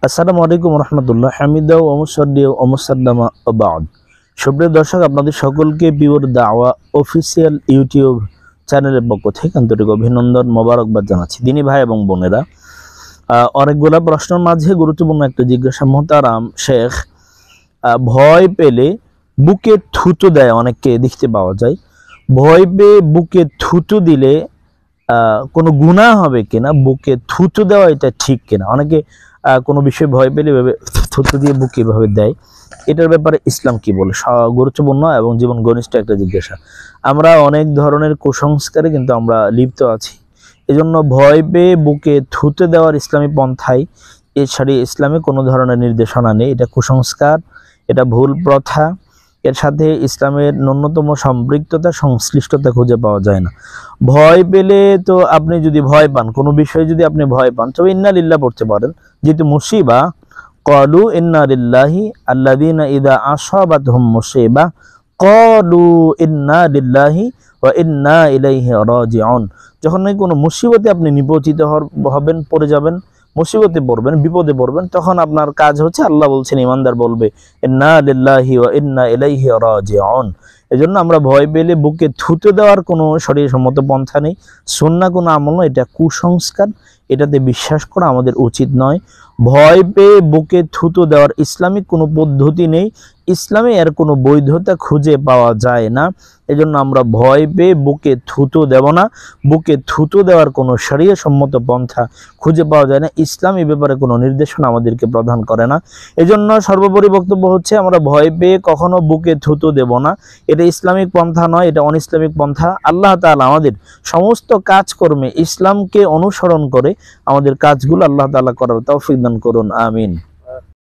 আসসালামু আলাইকুম রহমতুল্লাহ হামিদা ও মুসাদ্দি ও মুসাদ্দামা ও বাদ। সুপ্রিয় দর্শক, আপনাদের সকলকে পিওর দাওয়া অফিসিয়াল ইউটিউব চ্যানেলের পক্ষ থেকে আন্তরিক অভিনন্দন মোবারকবাদ জানাচ্ছি। দিনী ভাই এবং বোনেরা, অনেকগুলা প্রশ্নের মাঝে গুরুত্বপূর্ণ একটা জিজ্ঞাসা। মোহতারাম শেখ, ভয় পেলে বুকে থুতু দেয়, অনেককে দেখতে পাওয়া যায়। ভয় পেয়ে বুকে থুতু দিলে কোনো গুনাহ হবে কিনা, বুকে থুতু দেওয়া এটা ঠিক কিনা? অনেকে কোনো বিষয়ে ভয় পেলে থুতু দিয়ে বুকে এভাবে দেয়, এটার ব্যাপারে ইসলাম কি বলে? গুরুত্বপূর্ণ এবং জীবন ঘনিষ্ঠ একটা জিজ্ঞাসা। আমরা অনেক ধরনের কুসংস্কারে কিন্তু আমরা লিপ্ত আছি, এজন্য ভয় পেয়ে বুকে থুতু দেওয়ার ইসলামী পন্থায় এছাড়া ইসলামে কোনো ধরনের নির্দেশনা নেই। এটা কুসংস্কার, এটা ভুল প্রথা, এর সাথে ইসলামের ন্যূনতম সম্পৃক্ততা সংশ্লিষ্টতা খুঁজে পাওয়া যায় না। ভয় পেলে তো আপনি যদি ভয় পান, কোনো বিষয়ে যদি আপনি ভয় পান, তবে ইন্না লিল্লাহ পড়তে পারেন, যেহেতু মুসিবা ক্বালু ইন্না লিল্লাহি আল্লাযীনা ইযা আসাবাতহুম মুসিবা ক্বালু ইন্না লিল্লাহি ওয়া ইন্না ইলাইহি রাজিউন। যখন নাকি কোনো মুসিবতে আপনি নিপতিত হবেন, পড়ে যাবেন, মুসিবতে পড়বেন, বিপদে পড়বেন, তখন আপনার কাজ হচ্ছে, আল্লাহ বলছেন, ইমানদার বলবে ইন্না লিল্লাহি ওয়া ইন্না ইলাইহি রাজিউন। এজন্য আমরা ভয় পেলে বুকে থুতু দেওয়ার কোনো শরীয়সম্মত পন্থা নেই, সুন্নাহ কোনো আমল নয়, এটা কুসংস্কার, এটাতে বিশ্বাস করা আমাদের উচিত নয়। ভয় পেয়ে বুকে থুতু দেওয়ার ইসলামিক কোনো পদ্ধতি নেই, ইসলামে এর কোনো বৈধতা খুঁজে পাওয়া যায় না। এজন্য আমরা ভয় পেয়ে বুকে থুতু দেব না, বুকে থুতু দেওয়ার কোনো শরীয়সম্মত পন্থা খুঁজে পাওয়া যায় না, ইসলাম এই ব্যাপারে কোনো নির্দেশনা আমাদেরকে প্রদান করে না। এজন্য সর্বোপরি বক্তব্য হচ্ছে, আমরা ভয় পেয়ে কখনো বুকে থুতু দেব না, এটা ইসলামিক পন্থা নয়, এটা অনইসলামিক পন্থা। আল্লাহ তাআলা আমাদের সমস্ত কাজকর্মে ইসলামকে অনুসরণ করে আমাদের কাজগুলো আল্লাহ তাআলা করার তৌফিক দান করুন, আমিন।